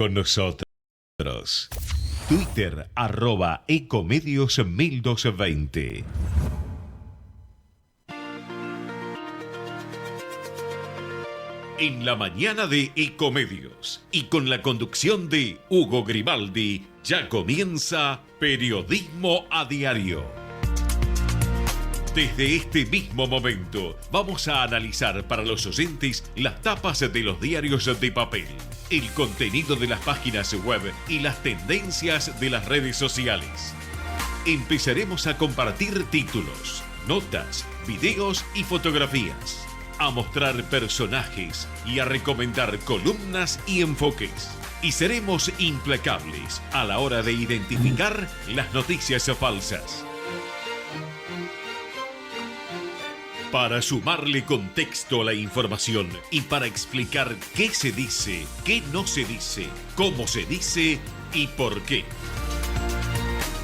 con nosotros. Twitter @ecomedios1220. En la mañana de Ecomedios y con la conducción de Hugo Grimaldi, ya comienza Periodismo a Diario. Desde este mismo momento vamos a analizar para los oyentes las tapas de los diarios de papel, el contenido de las páginas web y las tendencias de las redes sociales. Empezaremos a compartir títulos, notas, videos y fotografías, a mostrar personajes y a recomendar columnas y enfoques. Y seremos implacables a la hora de identificar las noticias falsas. Para sumarle contexto a la información y para explicar qué se dice, qué no se dice, cómo se dice y por qué.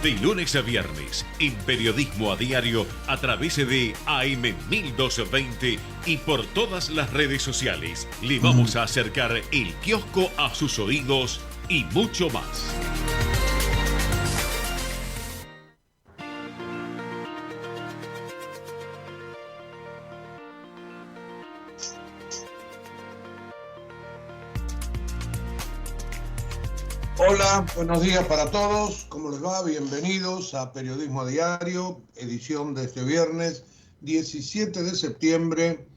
De lunes a viernes, en Periodismo a Diario, a través de AM 1220 y por todas las redes sociales, le vamos a acercar el kiosco a sus oídos y mucho más. Hola, buenos días para todos. ¿Cómo les va? Bienvenidos a Periodismo a Diario, edición de este viernes 17 de septiembre,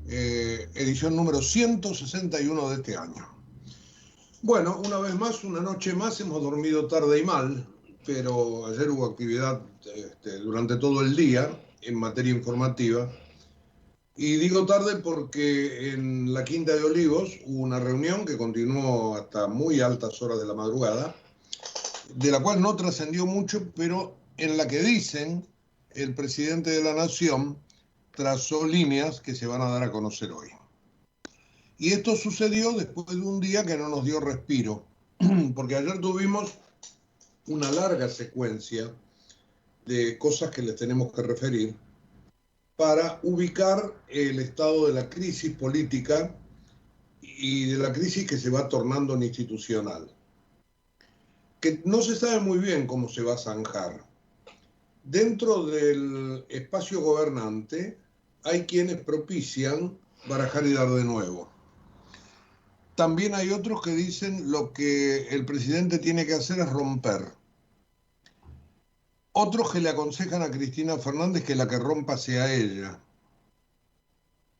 edición número 161 de este año. Bueno, una vez más, una noche más, hemos dormido tarde y mal, pero ayer hubo actividad durante todo el día en materia informativa. Y digo tarde porque en la Quinta de Olivos hubo una reunión que continuó hasta muy altas horas de la madrugada, de la cual no trascendió mucho, pero en la que dicen el presidente de la Nación trazó líneas que se van a dar a conocer hoy. Y esto sucedió después de un día que no nos dio respiro, porque ayer tuvimos una larga secuencia de cosas que les tenemos que referir para ubicar el estado de la crisis política y de la crisis que se va tornando en institucional, que no se sabe muy bien cómo se va a zanjar. Dentro del espacio gobernante hay quienes propician barajar y dar de nuevo. También hay otros que dicen lo que el presidente tiene que hacer es romper. Otros que le aconsejan a Cristina Fernández que la que rompa sea ella.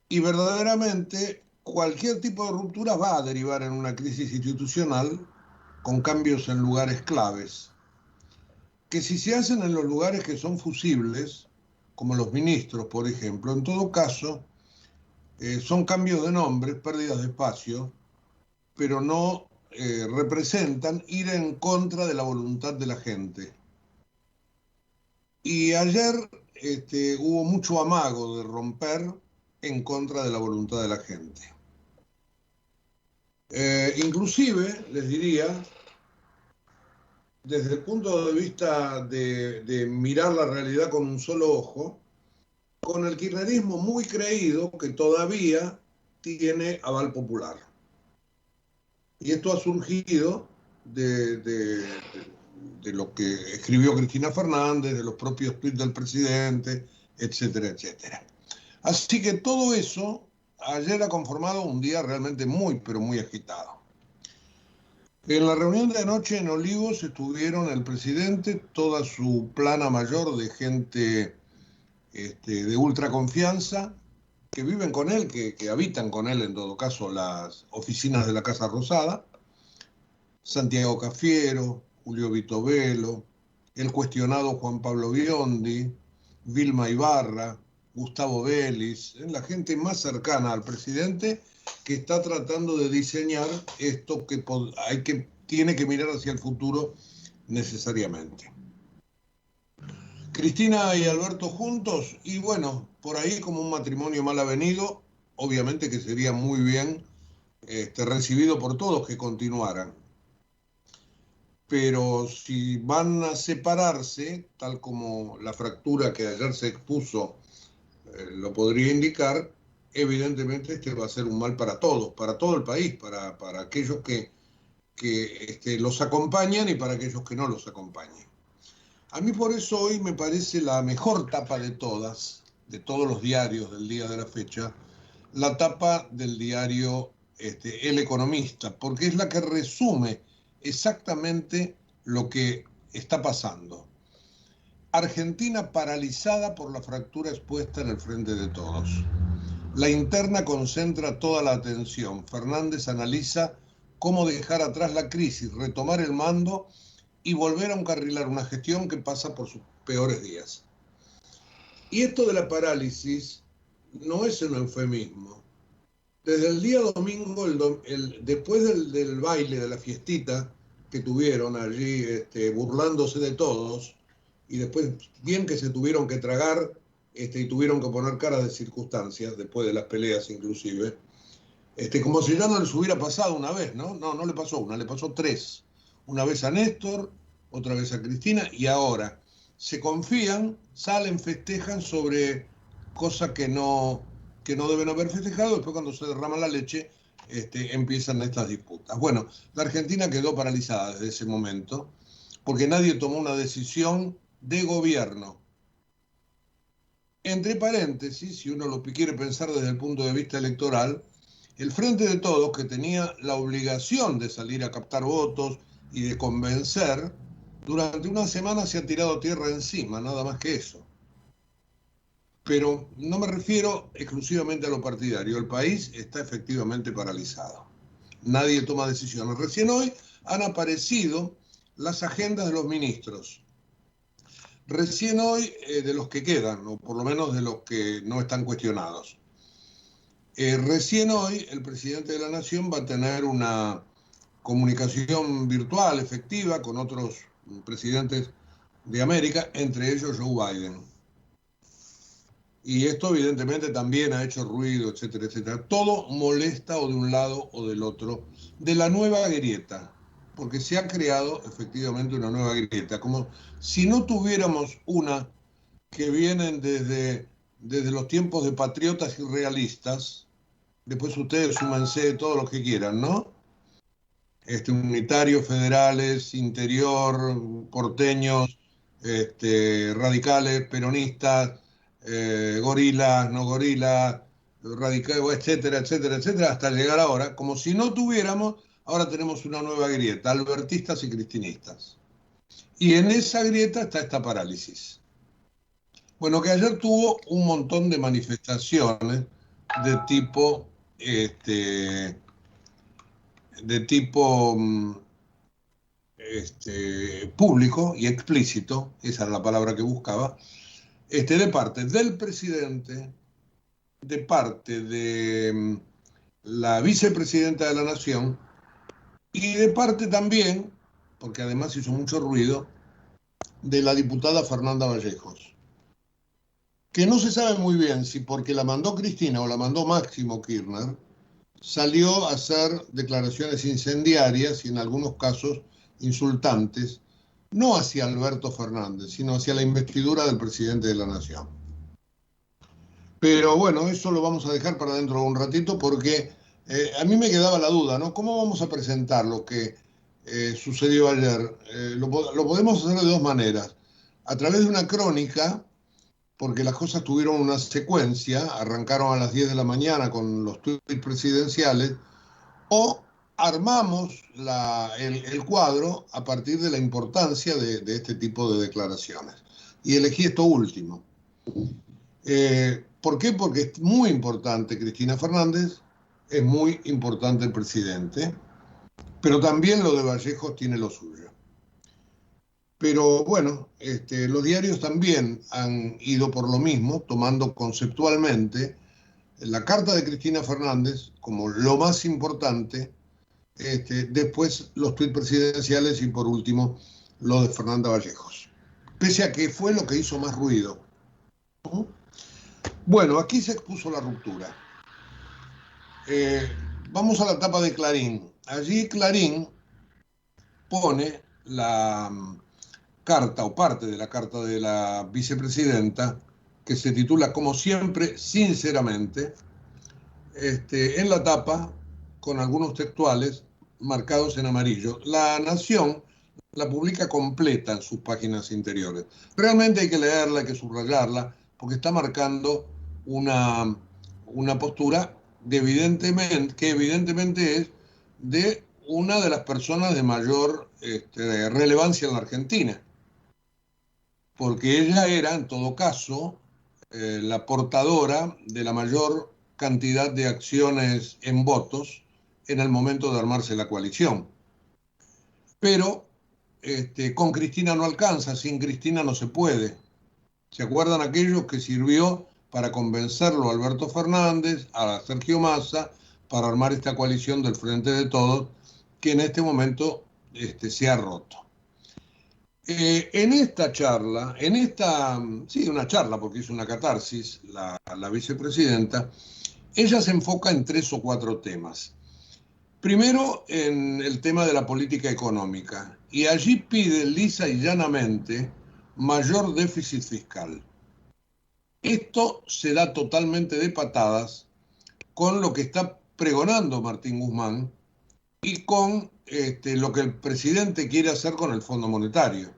Y verdaderamente cualquier tipo de ruptura va a derivar en una crisis institucional con cambios en lugares claves, que si se hacen en los lugares que son fusibles, como los ministros, por ejemplo, en todo caso, son cambios de nombres, pérdidas de espacio, pero no representan ir en contra de la voluntad de la gente. Y ayer hubo mucho amago de romper en contra de la voluntad de la gente. Inclusive, les diría, desde el punto de vista de mirar la realidad con un solo ojo, con el kirchnerismo muy creído que todavía tiene aval popular. Y esto ha surgido de lo que escribió Cristina Fernández, de los propios tweets del presidente, etcétera, etcétera. Así que todo eso ayer ha conformado un día realmente muy, pero muy agitado. En la reunión de anoche en Olivos estuvieron el presidente, toda su plana mayor de gente de ultra confianza, que viven con él, que habitan con él en todo caso las oficinas de la Casa Rosada, Santiago Cafiero, Julio Vitovelo, el cuestionado Juan Pablo Biondi, Vilma Ibarra, Gustavo Vélez, la gente más cercana al presidente que está tratando de diseñar esto que tiene que mirar hacia el futuro necesariamente. Cristina y Alberto juntos, y bueno, por ahí como un matrimonio mal avenido, obviamente que sería muy bien recibido por todos que continuaran. Pero si van a separarse, tal como la fractura que ayer se expuso lo podría indicar, evidentemente va a ser un mal para todos, para todo el país, para aquellos que que los acompañan y para aquellos que no los acompañan. A mí por eso hoy me parece la mejor tapa de todos los diarios del día de la fecha, la tapa del diario El Economista, porque es la que resume exactamente lo que está pasando. Argentina paralizada por la fractura expuesta en el frente de todos. La interna concentra toda la atención. Fernández analiza cómo dejar atrás la crisis, retomar el mando y volver a encarrilar una gestión que pasa por sus peores días. Y esto de la parálisis no es un eufemismo. Desde el día domingo, después del baile, de la fiestita que tuvieron allí, burlándose de todos, y después bien que se tuvieron que tragar y tuvieron que poner caras de circunstancias, después de las peleas inclusive, como si ya no les hubiera pasado una vez, ¿no? No le pasó una, le pasó tres. Una vez a Néstor, otra vez a Cristina, y ahora se confían, salen, festejan sobre cosas que no deben haber festejado. Después cuando se derrama la leche, empiezan estas disputas. Bueno, la Argentina quedó paralizada desde ese momento, porque nadie tomó una decisión de gobierno. Entre paréntesis, si uno lo quiere pensar desde el punto de vista electoral, el Frente de Todos, que tenía la obligación de salir a captar votos y de convencer, durante una semana se ha tirado tierra encima, nada más que eso. Pero no me refiero exclusivamente a lo partidario, el país está efectivamente paralizado. Nadie toma decisiones. Recién hoy han aparecido las agendas de los ministros. Recién hoy de los que quedan, o por lo menos de los que no están cuestionados. Recién hoy el presidente de la Nación va a tener una comunicación virtual efectiva con otros presidentes de América, entre ellos Joe Biden. Y esto evidentemente también ha hecho ruido, etcétera, etcétera. Todo molesta o de un lado o del otro de la nueva grieta, porque se ha creado efectivamente una nueva grieta, como si no tuviéramos una que vienen desde los tiempos de patriotas y realistas. Después ustedes súmense todo lo que quieran, ¿no? Unitarios, federales, interior, porteños, radicales, peronistas, gorilas, no gorilas, radicales, etcétera, etcétera, etcétera, hasta llegar ahora, como si no tuviéramos, ahora tenemos una nueva grieta, albertistas y cristinistas. Y en esa grieta está esta parálisis. Bueno, que ayer tuvo un montón de manifestaciones de tipo público y explícito, esa era la palabra que buscaba, de parte del presidente, de parte de la vicepresidenta de la Nación y de parte también, porque además hizo mucho ruido, de la diputada Fernanda Vallejos, que no se sabe muy bien si porque la mandó Cristina o la mandó Máximo Kirchner, salió a hacer declaraciones incendiarias y en algunos casos insultantes, no hacia Alberto Fernández, sino hacia la investidura del presidente de la Nación. Pero bueno, eso lo vamos a dejar para dentro de un ratito porque a mí me quedaba la duda, ¿no? ¿Cómo vamos a presentar lo que sucedió ayer? Lo podemos hacer de dos maneras. A través de una crónica, porque las cosas tuvieron una secuencia, arrancaron a las 10 de la mañana con los tuits presidenciales, o armamos el cuadro a partir de la importancia de este tipo de declaraciones. Y elegí esto último. ¿Por qué? Porque es muy importante Cristina Fernández, es muy importante el presidente, pero también lo de Vallejos tiene lo suyo. Pero bueno, los diarios también han ido por lo mismo, tomando conceptualmente la carta de Cristina Fernández como lo más importante, después los tuits presidenciales y por último lo de Fernanda Vallejos. Pese a que fue lo que hizo más ruido. Bueno, aquí se expuso la ruptura. Vamos a la tapa de Clarín. Allí Clarín pone la carta o parte de la carta de la vicepresidenta que se titula como siempre, sinceramente, en la tapa con algunos textuales marcados en amarillo. La Nación la publica completa en sus páginas interiores. Realmente hay que leerla, hay que subrayarla, porque está marcando una postura que evidentemente es de una de las personas de mayor relevancia en la Argentina, porque ella era, en todo caso, la portadora de la mayor cantidad de acciones en votos en el momento de armarse la coalición. Pero con Cristina no alcanza, sin Cristina no se puede. ¿Se acuerdan aquellos que sirvió para convencerlo a Alberto Fernández, a Sergio Massa, para armar esta coalición del Frente de Todos, que en este momento se ha roto? En esta charla, una charla porque es una catarsis, la vicepresidenta, ella se enfoca en 3 o 4 temas. Primero, en el tema de la política económica, y allí pide lisa y llanamente mayor déficit fiscal. Esto se da totalmente de patadas con lo que está pregonando Martín Guzmán y con lo que el presidente quiere hacer con el Fondo Monetario.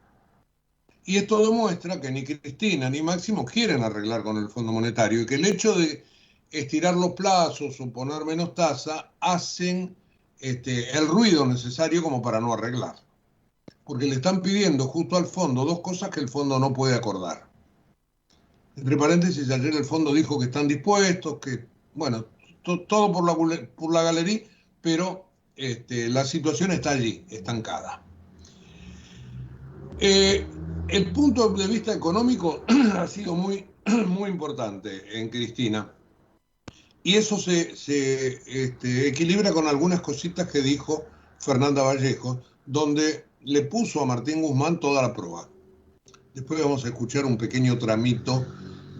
Y esto demuestra que ni Cristina ni Máximo quieren arreglar con el Fondo Monetario y que el hecho de estirar los plazos o poner menos tasa hacen el ruido necesario como para no arreglar. Porque le están pidiendo justo al fondo 2 cosas que el fondo no puede acordar. Entre paréntesis, ayer el fondo dijo que están dispuestos, que, bueno, todo por la galería, pero la situación está allí, estancada. El punto de vista económico ha sido muy, muy importante en Cristina. Y eso se equilibra con algunas cositas que dijo Fernanda Vallejo, donde le puso a Martín Guzmán toda la prueba. Después vamos a escuchar un pequeño tramito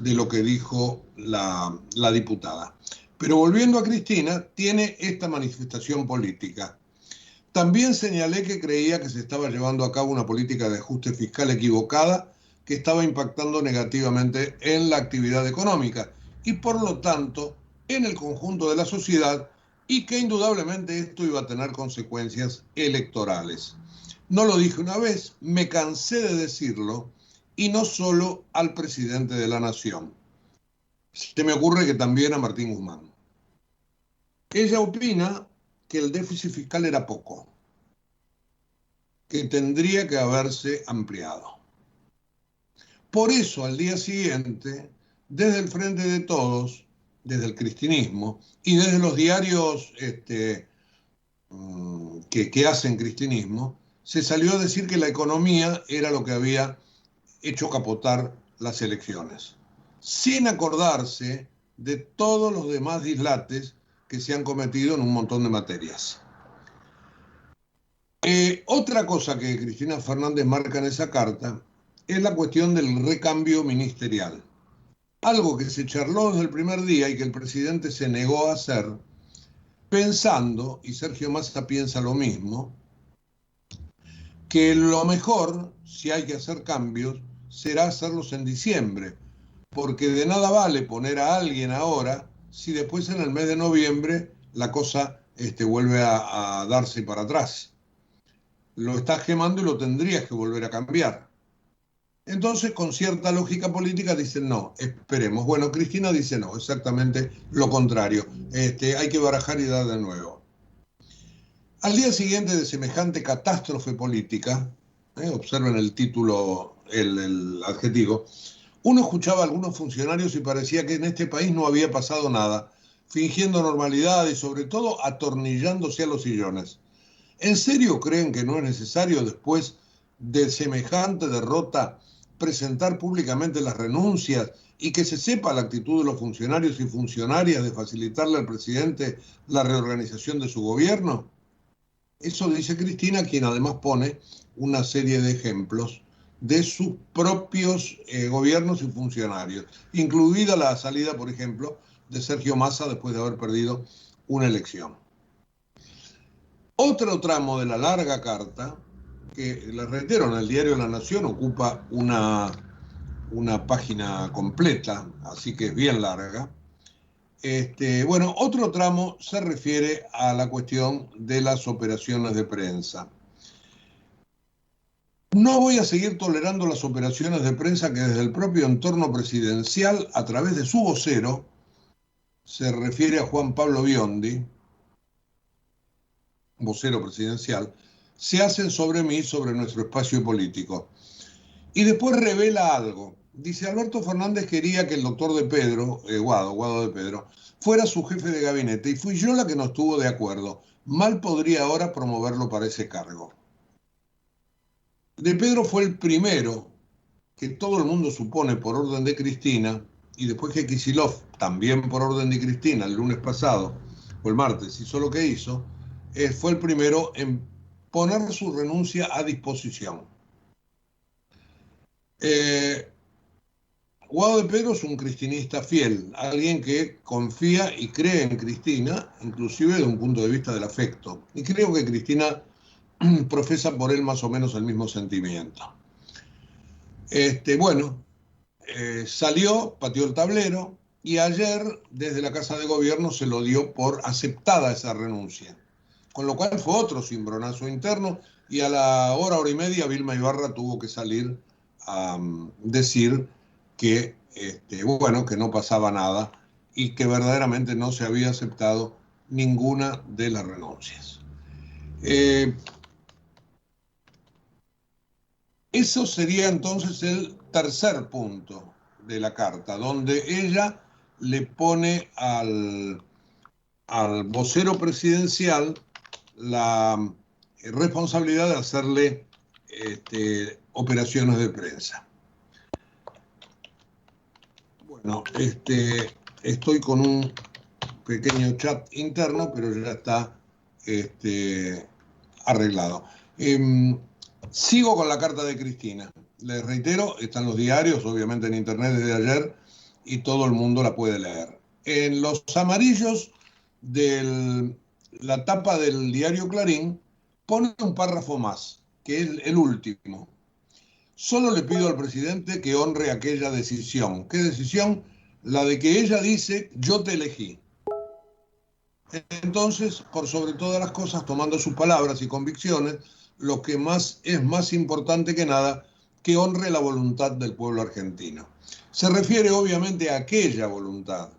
de lo que dijo la diputada. Pero volviendo a Cristina, tiene esta manifestación política. También señalé que creía que se estaba llevando a cabo una política de ajuste fiscal equivocada que estaba impactando negativamente en la actividad económica y por lo tanto en el conjunto de la sociedad y que indudablemente esto iba a tener consecuencias electorales. No lo dije una vez, me cansé de decirlo y no solo al presidente de la Nación. Se me ocurre que también a Martín Guzmán. Ella opina que el déficit fiscal era poco, que tendría que haberse ampliado. Por eso, al día siguiente, desde el Frente de Todos, desde el cristinismo y desde los diarios que hacen cristinismo, se salió a decir que la economía era lo que había hecho capotar las elecciones, sin acordarse de todos los demás dislates que se han cometido en un montón de materias. Otra cosa que Cristina Fernández marca en esa carta es la cuestión del recambio ministerial. Algo que se charló desde el primer día y que el presidente se negó a hacer, pensando, y Sergio Massa piensa lo mismo, que lo mejor, si hay que hacer cambios, será hacerlos en diciembre, porque de nada vale poner a alguien ahora si después en el mes de noviembre la cosa vuelve a darse para atrás. Lo estás quemando y lo tendrías que volver a cambiar. Entonces, con cierta lógica política, dicen no, esperemos. Bueno, Cristina dice no, exactamente lo contrario. Hay que barajar y dar de nuevo. Al día siguiente de semejante catástrofe política, observen el título, el adjetivo, uno escuchaba a algunos funcionarios y parecía que en este país no había pasado nada, fingiendo normalidad y sobre todo atornillándose a los sillones. ¿En serio creen que no es necesario después de semejante derrota presentar públicamente las renuncias y que se sepa la actitud de los funcionarios y funcionarias de facilitarle al presidente la reorganización de su gobierno? Eso dice Cristina, quien además pone una serie de ejemplos de sus propios gobiernos y funcionarios, incluida la salida, por ejemplo, de Sergio Massa después de haber perdido una elección. Otro tramo de la larga carta, que les reitero, en el diario La Nación ocupa una página completa, así que es bien larga, Bueno, otro tramo se refiere a la cuestión de las operaciones de prensa. No voy a seguir tolerando las operaciones de prensa que desde el propio entorno presidencial, a través de su vocero, se refiere a Juan Pablo Biondi, vocero presidencial, se hacen sobre mí, sobre nuestro espacio político. Y después revela algo. Dice, Alberto Fernández quería que el doctor de Pedro, Guado de Pedro, fuera su jefe de gabinete y fui yo la que no estuvo de acuerdo. Mal podría ahora promoverlo para ese cargo. De Pedro fue el primero que todo el mundo supone por orden de Cristina, y después que Kicillof, también por orden de Cristina, el lunes pasado, o el martes, hizo lo que hizo, fue el primero en poner su renuncia a disposición. Guado de Pedro es un cristinista fiel, alguien que confía y cree en Cristina, inclusive desde un punto de vista del afecto. Y creo que Cristina profesa por él más o menos el mismo sentimiento. Salió, pateó el tablero y ayer desde la Casa de Gobierno se lo dio por aceptada esa renuncia. Con lo cual fue otro cimbronazo interno y a la hora y media Vilma Ibarra tuvo que salir a decir que, que no pasaba nada y que verdaderamente no se había aceptado ninguna de las renuncias. Eso sería entonces el tercer punto de la carta, donde ella le pone al vocero presidencial la responsabilidad de hacerle operaciones de prensa. Bueno, estoy con un pequeño chat interno, pero ya está arreglado. Sigo con la carta de Cristina. Les reitero, están los diarios, obviamente en internet desde ayer, y todo el mundo la puede leer. En los amarillos de la tapa del diario Clarín pone un párrafo más, que es el último. Solo le pido al presidente que honre aquella decisión. ¿Qué decisión? La de que ella dice, yo te elegí. Entonces, por sobre todas las cosas, tomando sus palabras y convicciones, lo que es más importante que nada, que honre la voluntad del pueblo argentino. Se refiere obviamente a aquella voluntad,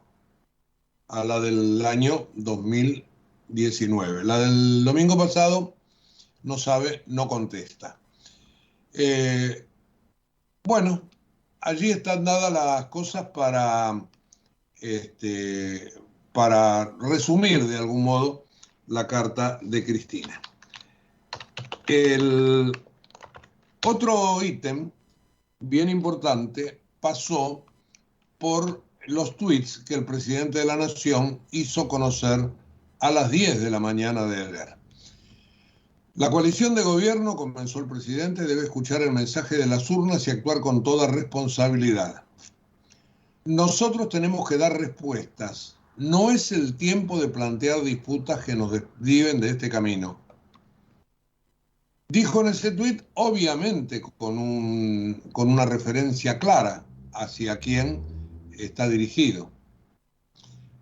a la del año 2019. La del domingo pasado no sabe, no contesta. Allí están dadas las cosas para resumir de algún modo la carta de Cristina. El otro ítem bien importante pasó por los tweets que el presidente de la Nación hizo conocer a las 10 de la mañana de ayer. La coalición de gobierno, comenzó el presidente, debe escuchar el mensaje de las urnas y actuar con toda responsabilidad. Nosotros tenemos que dar respuestas. No es el tiempo de plantear disputas que nos desviven de este camino. Dijo en ese tuit, obviamente con una referencia clara hacia quién está dirigido.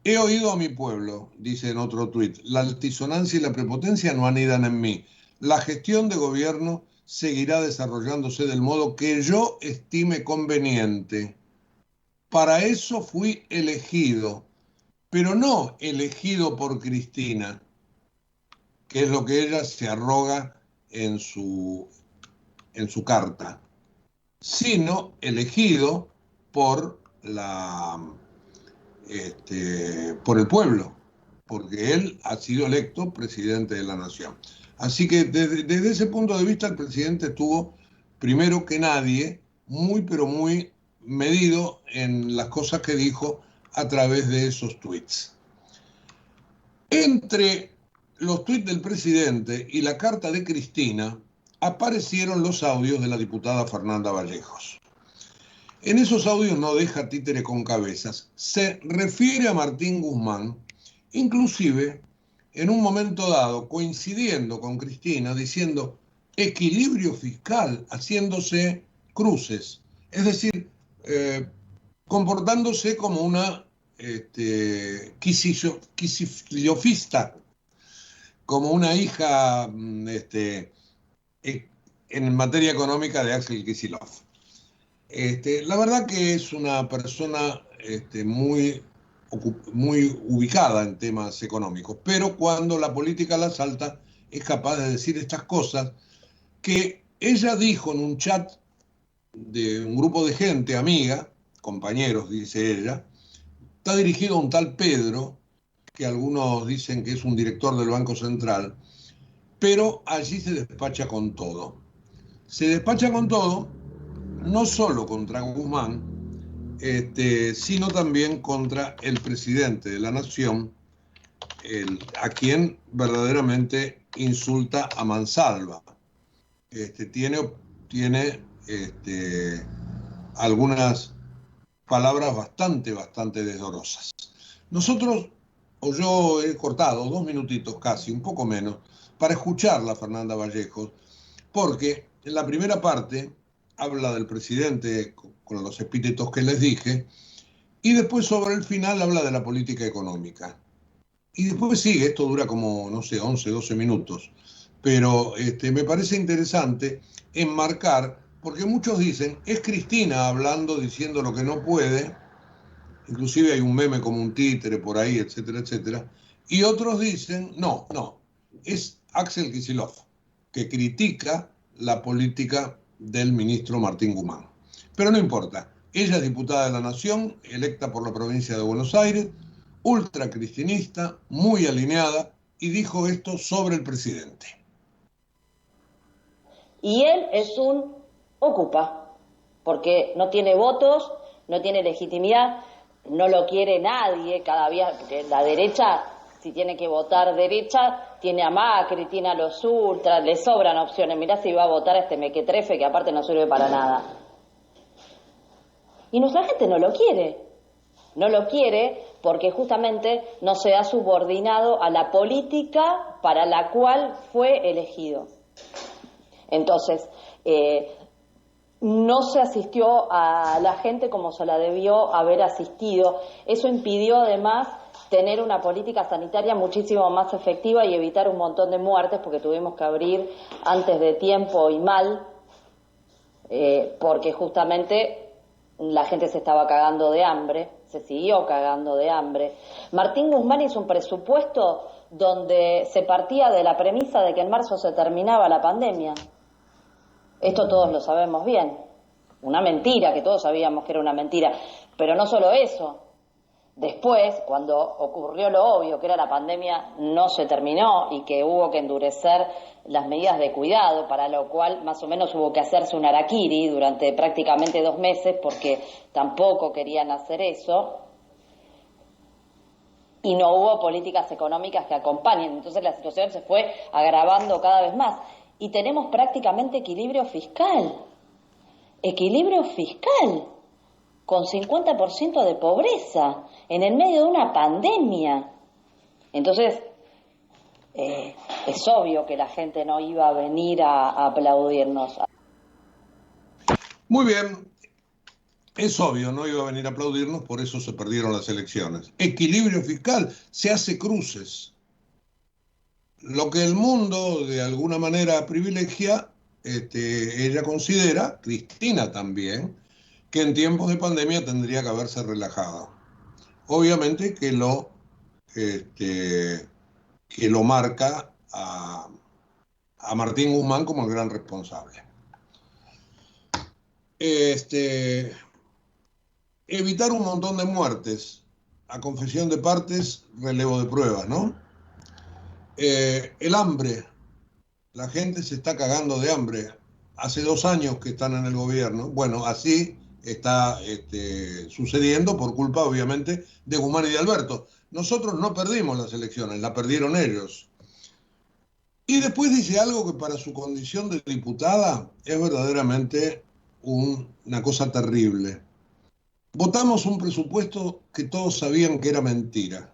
He oído a mi pueblo, dice en otro tuit, la altisonancia y la prepotencia no anidan en mí. La gestión de gobierno seguirá desarrollándose del modo que yo estime conveniente. Para eso fui elegido, pero no elegido por Cristina, que es lo que ella se arroga en su carta, sino elegido por por el pueblo, porque él ha sido electo presidente de la nación. Así que desde ese punto de vista el presidente estuvo, primero que nadie, muy pero muy medido en las cosas que dijo a través de esos tweets. Entre los tweets del presidente y la carta de Cristina aparecieron los audios de la diputada Fernanda Vallejos. En esos audios no deja títere con cabezas. Se refiere a Martín Guzmán, inclusive en un momento dado, coincidiendo con Cristina, diciendo equilibrio fiscal, haciéndose cruces. Es decir, comportándose como una quisiliofista, como una hija en materia económica de Axel Kicillof. La verdad que es una persona muy ubicada en temas económicos, pero cuando la política la salta es capaz de decir estas cosas que ella dijo en un chat de un grupo de gente, amiga, compañeros, dice ella. Está dirigido a un tal Pedro, que algunos dicen que es un director del Banco Central, pero allí se despacha con todo. Se despacha con todo, no solo contra Guzmán, sino también contra el presidente de la Nación, a quien verdaderamente insulta a mansalva. Tiene algunas palabras bastante desdorosas. Nosotros, o yo he cortado 2 minutitos casi, un poco menos, para escucharla, Fernanda Vallejos, porque en la primera parte habla del presidente con los epítetos que les dije, y después sobre el final habla de la política económica. Y después sigue, esto dura como, no sé, 11, 12 minutos, pero me parece interesante enmarcar, porque muchos dicen, es Cristina hablando, diciendo lo que no puede, inclusive hay un meme como un títere por ahí, etcétera, etcétera, y otros dicen, no, es Axel Kicillof, que critica la política del ministro Martín Guzmán. Pero no importa, ella es diputada de la Nación, electa por la provincia de Buenos Aires, ultracristinista, muy alineada, y dijo esto sobre el presidente. Y él es un ocupa, porque no tiene votos, no tiene legitimidad, no lo quiere nadie, cada día, porque la derecha, si tiene que votar derecha, tiene a Macri, tiene a los ultras, le sobran opciones. Mirá si va a votar a este mequetrefe que aparte no sirve para nada. Y nuestra gente no lo quiere porque justamente no se ha subordinado a la política para la cual fue elegido. Entonces, no se asistió a la gente como se la debió haber asistido. Eso impidió además tener una política sanitaria muchísimo más efectiva y evitar un montón de muertes, porque tuvimos que abrir antes de tiempo y mal, porque justamente la gente se estaba cagando de hambre, se siguió cagando de hambre. Martín Guzmán hizo un presupuesto donde se partía de la premisa de que en marzo se terminaba la pandemia. Esto todos lo sabemos bien. Una mentira, que todos sabíamos que era una mentira. Pero no solo eso. Después, cuando ocurrió lo obvio, que era la pandemia, no se terminó y que hubo que endurecer las medidas de cuidado, para lo cual más o menos hubo que hacerse un harakiri durante prácticamente 2 meses, porque tampoco querían hacer eso. Y no hubo políticas económicas que acompañen. Entonces la situación se fue agravando cada vez más. Y tenemos prácticamente equilibrio fiscal, con 50% de pobreza, en el medio de una pandemia. Entonces, es obvio que la gente no iba a venir a aplaudirnos. Muy bien, es obvio, no iba a venir a aplaudirnos, por eso se perdieron las elecciones. Equilibrio fiscal, se hace cruces. Lo que el mundo de alguna manera privilegia, ella considera, Cristina también, que en tiempos de pandemia tendría que haberse relajado. Obviamente que lo marca a Martín Guzmán como el gran responsable. Evitar un montón de muertes, a confesión de partes, relevo de pruebas, ¿no? El hambre, la gente se está cagando de hambre. Hace 2 años que están en el gobierno. Bueno, así está sucediendo por culpa, obviamente, de Guzmán y de Alberto. Nosotros no perdimos las elecciones, la perdieron ellos. Y después dice algo que para su condición de diputada es verdaderamente una cosa terrible. Votamos un presupuesto que todos sabían que era mentira.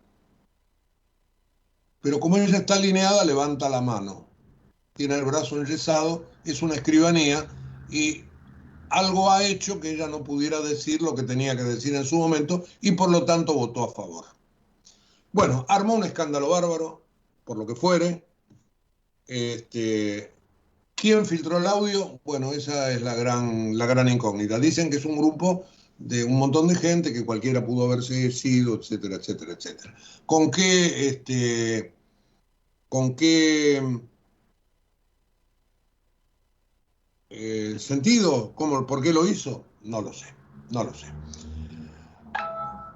Pero como ella está alineada, levanta la mano. Tiene el brazo enyesado, es una escribanía y algo ha hecho que ella no pudiera decir lo que tenía que decir en su momento y por lo tanto votó a favor. Bueno, armó un escándalo bárbaro, por lo que fuere. ¿Quién filtró el audio? Bueno, esa es la gran incógnita. Dicen que es un grupo de un montón de gente, que cualquiera pudo haberse sido, etcétera, etcétera, etcétera. Con qué sentido? ¿Cómo, por qué lo hizo? No lo sé, no lo sé.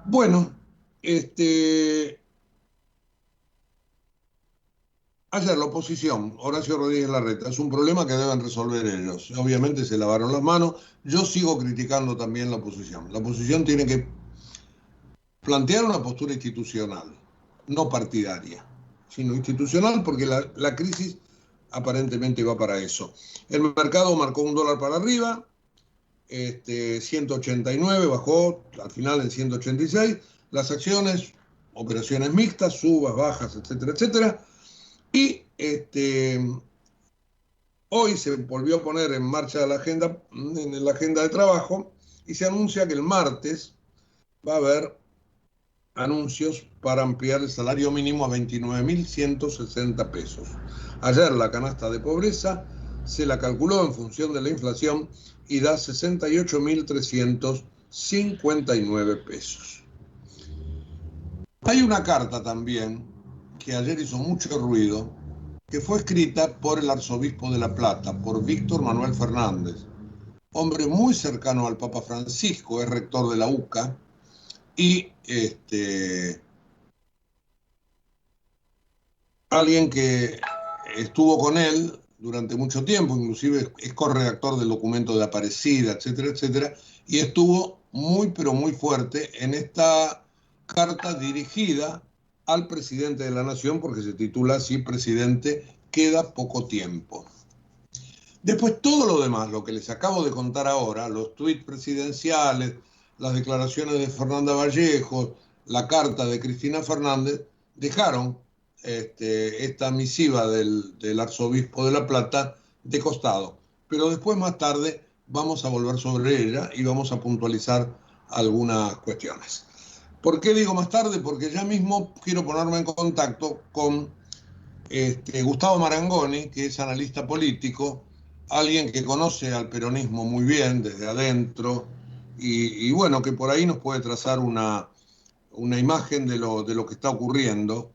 Bueno, ayer la oposición, Horacio Rodríguez Larreta, es un problema que deben resolver ellos. Obviamente se lavaron las manos. Yo sigo criticando también la oposición. La oposición tiene que plantear una postura institucional, no partidaria, sino institucional, porque la crisis aparentemente va para eso. El mercado marcó $1 para arriba, 189, bajó al final en 186. Las acciones, operaciones mixtas, subas, bajas, etcétera, etcétera. Y hoy se volvió a poner en marcha en la agenda de trabajo y se anuncia que el martes va a haber anuncios para ampliar el salario mínimo a 29.160 pesos. Ayer la canasta de pobreza se la calculó en función de la inflación y da 68.359 pesos. Hay una carta también que ayer hizo mucho ruido, que fue escrita por el arzobispo de La Plata, por Víctor Manuel Fernández, hombre muy cercano al Papa Francisco, es rector de la UCA, y alguien que estuvo con él durante mucho tiempo, inclusive es corredactor del documento de Aparecida, etcétera, etcétera, y estuvo muy, pero muy fuerte en esta carta dirigida al presidente de la Nación, porque se titula así, Presidente, queda poco tiempo. Después todo lo demás, lo que les acabo de contar ahora, los tuits presidenciales, las declaraciones de Fernanda Vallejo, la carta de Cristina Fernández, dejaron esta misiva del arzobispo de La Plata de costado. Pero después, más tarde, vamos a volver sobre ella y vamos a puntualizar algunas cuestiones. ¿Por qué digo más tarde? Porque ya mismo quiero ponerme en contacto con Gustavo Marangoni, que es analista político, alguien que conoce al peronismo muy bien desde adentro y bueno, que por ahí nos puede trazar una imagen de lo que está ocurriendo.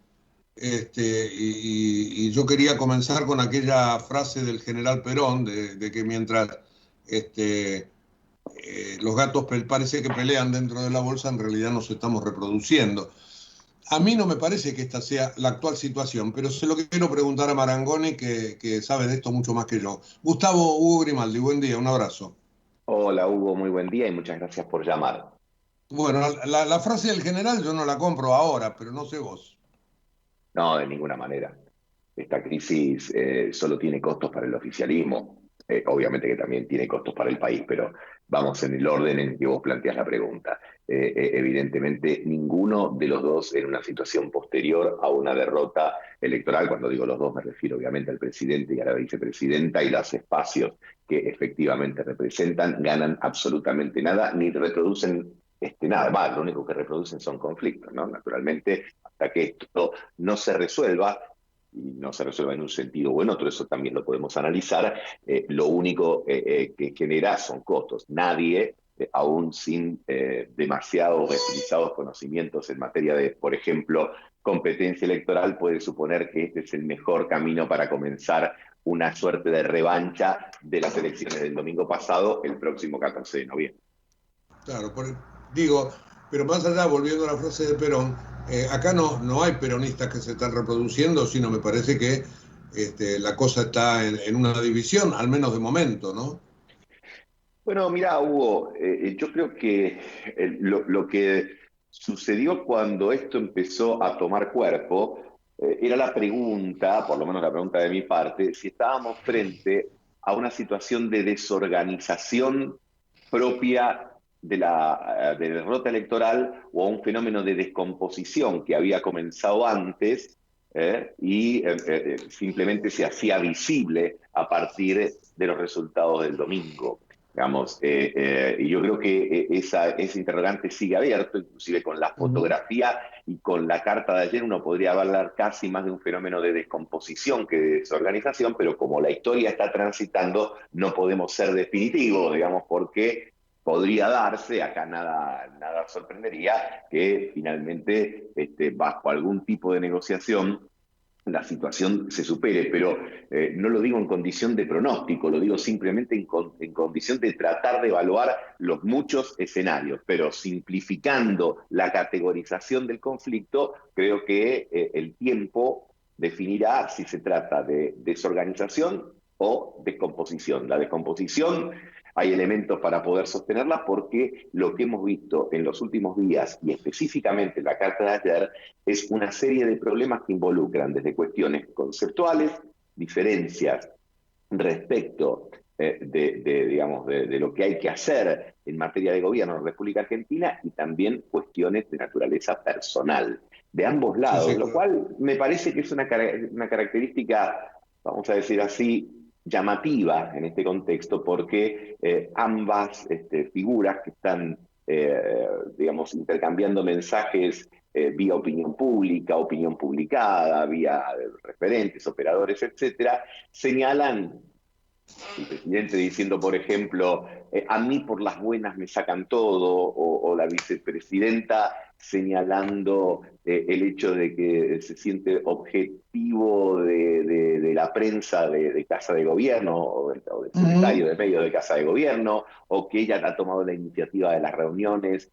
Y yo quería comenzar con aquella frase del general Perón, de que mientras los gatos parece que pelean dentro de la bolsa, en realidad nos estamos reproduciendo. A mí no me parece que esta sea la actual situación, pero se lo quiero preguntar a Marangoni, que sabe de esto mucho más que yo. Gustavo Hugo Grimaldi, buen día, un abrazo. Hola Hugo, muy buen día y muchas gracias por llamar. Bueno, la frase del general yo no la compro ahora, pero no sé vos. No, de ninguna manera. Esta crisis solo tiene costos para el oficialismo. Obviamente que también tiene costos para el país, pero vamos en el orden en que vos planteás la pregunta. Evidentemente, ninguno de los dos en una situación posterior a una derrota electoral, cuando digo los dos me refiero obviamente al presidente y a la vicepresidenta y los espacios que efectivamente representan, ganan absolutamente nada ni reproducen nada más. Lo único que reproducen son conflictos, ¿no? Naturalmente, hasta que esto no se resuelva, y no se resuelva en un sentido o en otro, eso también lo podemos analizar, lo único que genera son costos. Nadie, aún sin demasiados utilizados conocimientos en materia de, por ejemplo, competencia electoral, puede suponer que este es el mejor camino para comenzar una suerte de revancha de las elecciones del domingo pasado, el próximo 14 de noviembre. Claro, digo, pero más allá, volviendo a la frase de Perón, acá no hay peronistas que se están reproduciendo, sino me parece que la cosa está en una división, al menos de momento, ¿no? Bueno, mira, Hugo, yo creo que lo que sucedió cuando esto empezó a tomar cuerpo era la pregunta, por lo menos la pregunta de mi parte, si estábamos frente a una situación de desorganización propia de la derrota electoral o a un fenómeno de descomposición que había comenzado antes simplemente se hacía visible a partir de los resultados del domingo. Digamos, y yo creo que ese interrogante sigue abierto, inclusive con la fotografía y con la carta de ayer uno podría hablar casi más de un fenómeno de descomposición que de desorganización, pero como la historia está transitando, no podemos ser definitivos, digamos, porque podría darse, acá nada sorprendería, que finalmente bajo algún tipo de negociación la situación se supere, pero no lo digo en condición de pronóstico, lo digo simplemente en condición de tratar de evaluar los muchos escenarios, pero simplificando la categorización del conflicto, creo que el tiempo definirá si se trata de desorganización o descomposición. La descomposición hay elementos para poder sostenerla porque lo que hemos visto en los últimos días y específicamente en la carta de ayer es una serie de problemas que involucran desde cuestiones conceptuales, diferencias respecto digamos, de lo que hay que hacer en materia de gobierno en la República Argentina y también cuestiones de naturaleza personal de ambos lados, Sí, sí, lo claro. cual me parece que es una característica, vamos a decir así, llamativa en este contexto, porque ambas figuras que están, digamos, intercambiando mensajes vía opinión pública, opinión publicada, vía referentes, operadores, etcétera, señalan el presidente diciendo, por ejemplo, a mí por las buenas me sacan todo, o la vicepresidenta señalando el hecho de que se siente objetivo de la prensa de Casa de Gobierno o del secretario de medio de Casa de Gobierno, o que ella ha tomado la iniciativa de las reuniones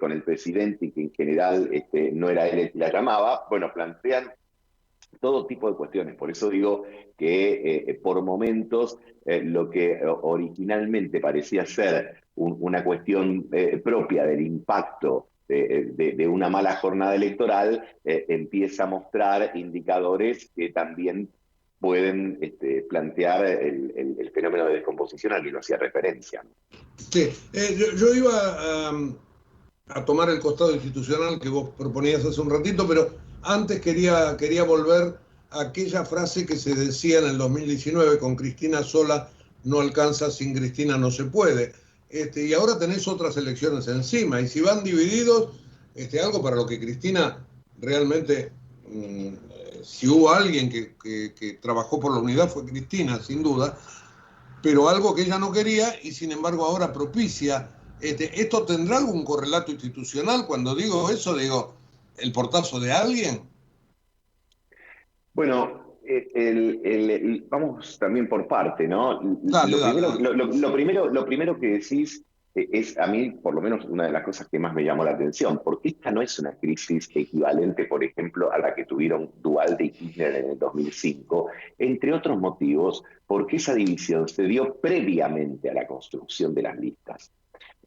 con el presidente y que en general no era él el que la llamaba. Bueno, plantean todo tipo de cuestiones. Por eso digo que por momentos lo que originalmente parecía ser una cuestión propia del impacto de una mala jornada electoral empieza a mostrar indicadores que también pueden plantear el fenómeno de descomposición al que lo hacía referencia. Sí, yo iba a tomar el costado institucional que vos proponías hace un ratito, pero antes quería volver a aquella frase que se decía en el 2019, con Cristina sola no alcanza, sin Cristina no se puede. Y ahora tenés otras elecciones encima, y si van divididos, algo para lo que Cristina realmente, si hubo alguien que trabajó por la unidad fue Cristina, sin duda, pero algo que ella no quería y sin embargo ahora propicia. ¿Esto tendrá algún correlato institucional? Cuando digo eso, digo, ¿el portazo de alguien? Bueno, vamos también por parte, ¿no? Dale, dale, dale. Lo primero que decís es a mí, por lo menos, una de las cosas que más me llamó la atención, porque esta no es una crisis equivalente, por ejemplo, a la que tuvieron Duhalde y Kirchner en el 2005, entre otros motivos, porque esa división se dio previamente a la construcción de las listas.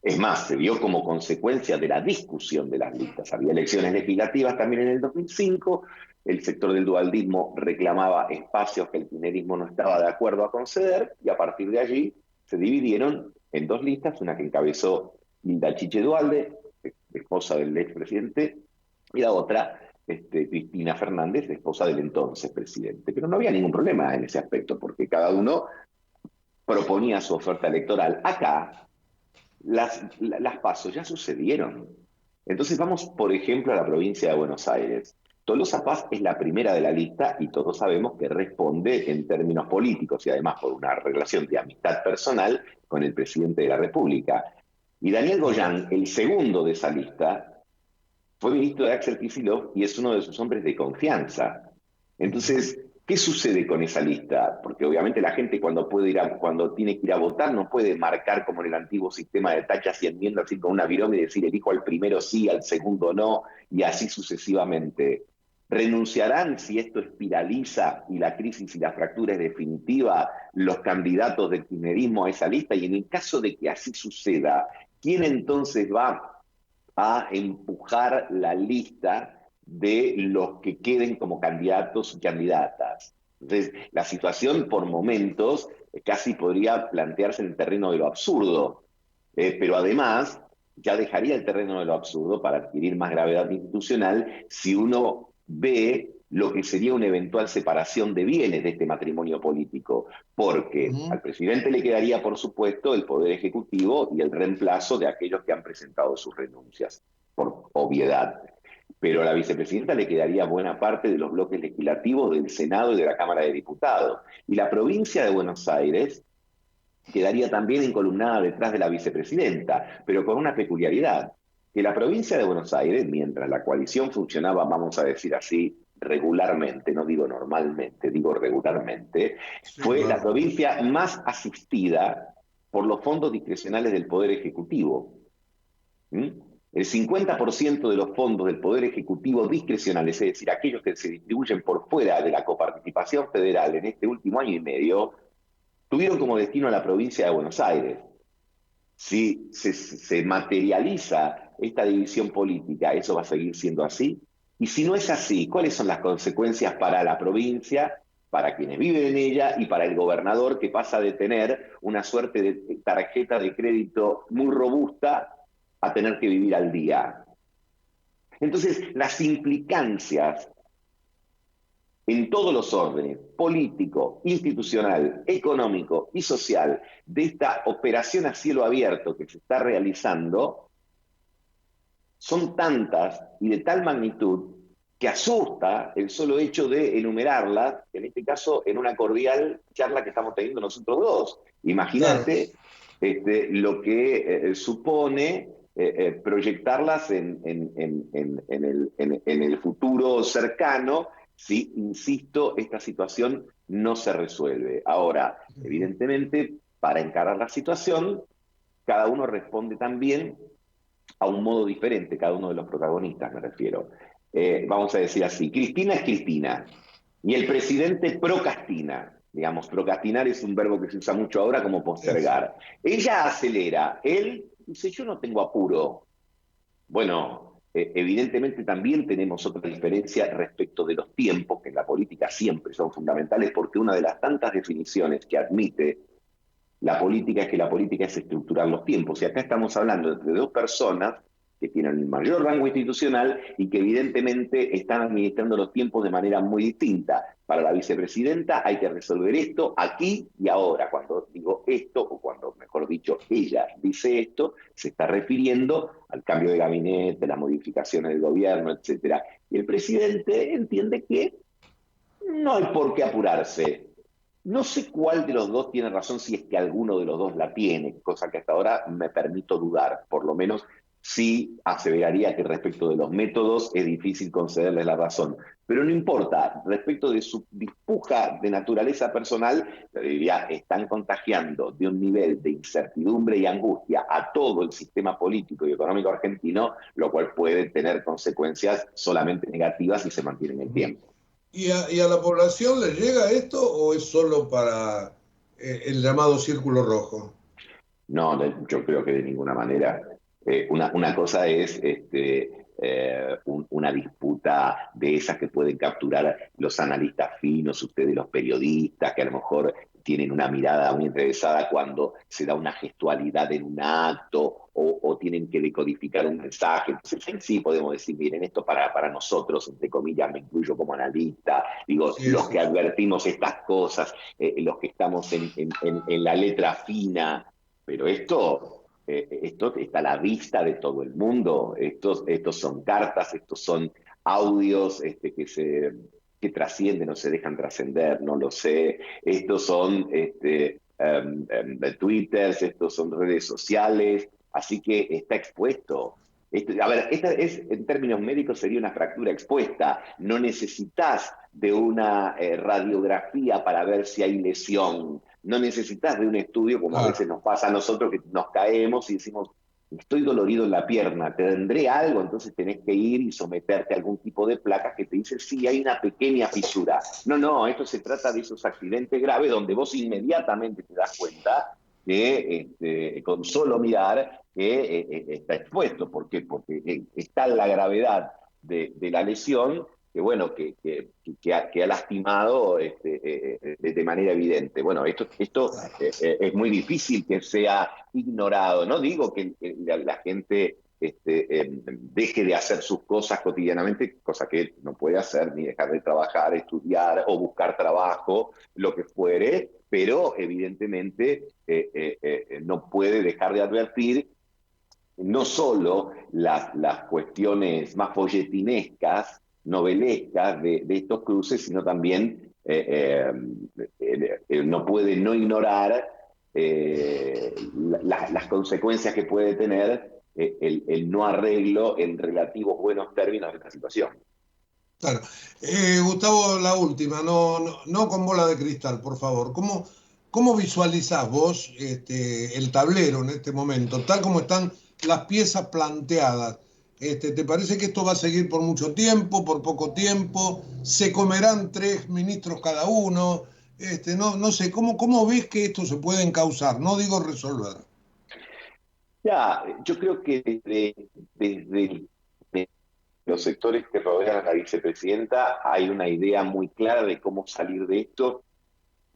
Es más, se dio como consecuencia de la discusión de las listas. Había elecciones legislativas también en el 2005, el sector del dualdismo reclamaba espacios que el kirchnerismo no estaba de acuerdo a conceder, y a partir de allí se dividieron en dos listas, una que encabezó Hilda Chiche Duhalde, esposa del expresidente, y la otra, Cristina Fernández, esposa del entonces presidente. Pero no había ningún problema en ese aspecto, porque cada uno proponía su oferta electoral. Acá, las PASO ya sucedieron. Entonces vamos, por ejemplo, a la provincia de Buenos Aires. Tolosa Paz es la primera de la lista y todos sabemos que responde en términos políticos y además por una relación de amistad personal con el presidente de la República. Y Daniel Goyán, el segundo de esa lista, fue ministro de Axel Kicillof y es uno de sus hombres de confianza. Entonces, ¿qué sucede con esa lista? Porque obviamente la gente cuando tiene que ir a votar no puede marcar como en el antiguo sistema de tachas y enmiendas así con una virome y decir elijo al primero sí, al segundo no, y así sucesivamente. ¿Renunciarán si esto espiraliza y la crisis y la fractura es definitiva los candidatos del kirchnerismo a esa lista? Y en el caso de que así suceda, ¿quién entonces va a empujar la lista de los que queden como candidatos y candidatas? Entonces, la situación por momentos casi podría plantearse en el terreno de lo absurdo, pero además ya dejaría el terreno de lo absurdo para adquirir más gravedad institucional si uno ve lo que sería una eventual separación de bienes de este matrimonio político, porque al presidente le quedaría, por supuesto, el poder ejecutivo y el reemplazo de aquellos que han presentado sus renuncias, por obviedad. Pero a la vicepresidenta le quedaría buena parte de los bloques legislativos del Senado y de la Cámara de Diputados. Y la provincia de Buenos Aires quedaría también encolumnada detrás de la vicepresidenta, pero con una peculiaridad, que la provincia de Buenos Aires, mientras la coalición funcionaba, vamos a decir así, regularmente, no digo normalmente, digo regularmente, Sí, fue claro. la provincia más asistida por los fondos discrecionales del Poder Ejecutivo. ¿Mm? El 50% de los fondos del Poder Ejecutivo discrecionales, es decir, aquellos que se distribuyen por fuera de la coparticipación federal en este último año y medio, tuvieron como destino a la provincia de Buenos Aires. Si se materializa esta división política, ¿eso va a seguir siendo así? Y si no es así, ¿cuáles son las consecuencias para la provincia, para quienes viven en ella y para el gobernador, que pasa de tener una suerte de tarjeta de crédito muy robusta a tener que vivir al día? Entonces, las implicancias en todos los órdenes, político, institucional, económico y social, de esta operación a cielo abierto que se está realizando, son tantas y de tal magnitud que asusta el solo hecho de enumerarlas, en este caso en una cordial charla que estamos teniendo nosotros dos. Imagínate lo que supone proyectarlas en el futuro cercano, si, insisto, esta situación no se resuelve. Ahora, evidentemente, para encarar la situación, cada uno responde también a un modo diferente, cada uno de los protagonistas, me refiero. Vamos a decir así, Cristina es Cristina, y el presidente procrastina. Digamos, procrastinar es un verbo que se usa mucho ahora como postergar. Ella acelera, él dice, yo no tengo apuro. Bueno, evidentemente también tenemos otra diferencia respecto de los tiempos, que en la política siempre son fundamentales, porque una de las tantas definiciones que admite la política es que la política es estructurar los tiempos. Y acá estamos hablando entre dos personas que tienen el mayor rango institucional y que evidentemente están administrando los tiempos de manera muy distinta. Para la vicepresidenta hay que resolver esto aquí y ahora. Cuando digo esto, o cuando, mejor dicho, ella dice esto, se está refiriendo al cambio de gabinete, las modificaciones del gobierno, etc. Y el presidente entiende que no hay por qué apurarse. No sé cuál de los dos tiene razón, si es que alguno de los dos la tiene, cosa que hasta ahora me permito dudar. Por lo menos sí aseveraría que respecto de los métodos es difícil concederles la razón. Pero no importa, respecto de su disputa de naturaleza personal, yo diría, están contagiando de un nivel de incertidumbre y angustia a todo el sistema político y económico argentino, lo cual puede tener consecuencias solamente negativas si se mantiene en el tiempo. ¿Y a la población le llega esto o es solo para el llamado círculo rojo? No, yo creo que de ninguna manera. Una cosa es una disputa de esas que pueden capturar los analistas finos, ustedes los periodistas, que a lo mejor tienen una mirada muy interesada cuando se da una gestualidad en un acto o tienen que decodificar un mensaje. Entonces, sí podemos decir, miren, esto para nosotros, entre comillas, me incluyo como analista, digo, sí, los que advertimos estas cosas, los que estamos en la letra fina, pero esto está a la vista de todo el mundo. Estos son cartas, estos son audios que trascienden o se dejan trascender, no lo sé. Estos son twitters, estos son redes sociales, así que está expuesto. A ver, esta en términos médicos sería una fractura expuesta. No necesitas de una radiografía para ver si hay lesión. No necesitas de un estudio como a veces nos pasa a nosotros, que nos caemos y decimos, estoy dolorido en la pierna, ¿tendré algo? Entonces tenés que ir y someterte a algún tipo de placas que te dicen, sí, hay una pequeña fisura. No, esto se trata de esos accidentes graves donde vos inmediatamente te das cuenta que con solo mirar que está expuesto. ¿Por qué? Porque está la gravedad de la lesión que bueno, que ha lastimado de manera evidente. Bueno, esto es muy difícil que sea ignorado. No digo que la gente deje de hacer sus cosas cotidianamente, cosa que no puede hacer, ni dejar de trabajar, estudiar o buscar trabajo, lo que fuere, pero evidentemente no puede dejar de advertir no solo las cuestiones más folletinescas, novelescas de estos cruces, sino también no puede no ignorar las consecuencias que puede tener el no arreglo en relativos buenos términos de esta situación. Claro. Gustavo, la última, no con bola de cristal, por favor. ¿Cómo visualizás vos el tablero en este momento, tal como están las piezas planteadas? ¿Te parece que esto va a seguir por mucho tiempo, por poco tiempo? ¿Se comerán 3 ministros cada uno? No sé, ¿cómo ves que esto se puede encauzar? No digo resolver. Ya, yo creo que desde los sectores que rodean a la vicepresidenta hay una idea muy clara de cómo salir de esto.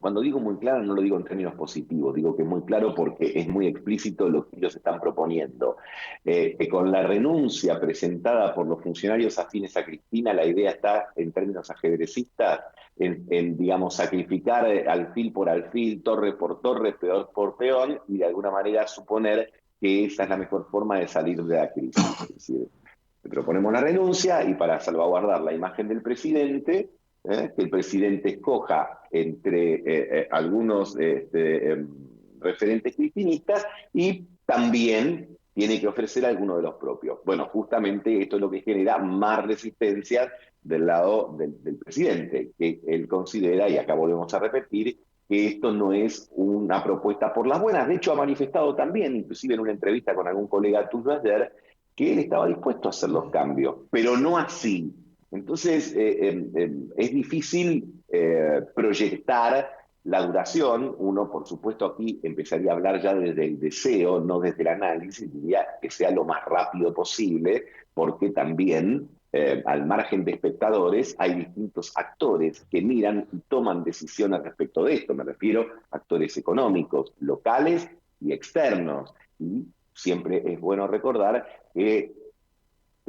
Cuando digo muy claro, no lo digo en términos positivos, digo que es muy claro porque es muy explícito lo que ellos están proponiendo. Que con la renuncia presentada por los funcionarios afines a Cristina, la idea está, en términos ajedrecistas, digamos, sacrificar alfil por alfil, torre por torre, peón por peón, y de alguna manera suponer que esa es la mejor forma de salir de la crisis. Es decir, proponemos la renuncia y para salvaguardar la imagen del presidente, que el presidente escoja entre algunos referentes cristinistas y también tiene que ofrecer alguno de los propios. Bueno, justamente esto es lo que genera más resistencia del lado del presidente, que él considera, y acá volvemos a repetir, que esto no es una propuesta por las buenas. De hecho, ha manifestado también, inclusive en una entrevista con algún colega tuyo ayer, que él estaba dispuesto a hacer los cambios, pero no así. Entonces, es difícil proyectar la duración. Uno, por supuesto, aquí empezaría a hablar ya desde el deseo, no desde el análisis, diría que sea lo más rápido posible, porque también, al margen de espectadores, hay distintos actores que miran y toman decisiones respecto de esto. Me refiero a actores económicos, locales y externos. Y siempre es bueno recordar que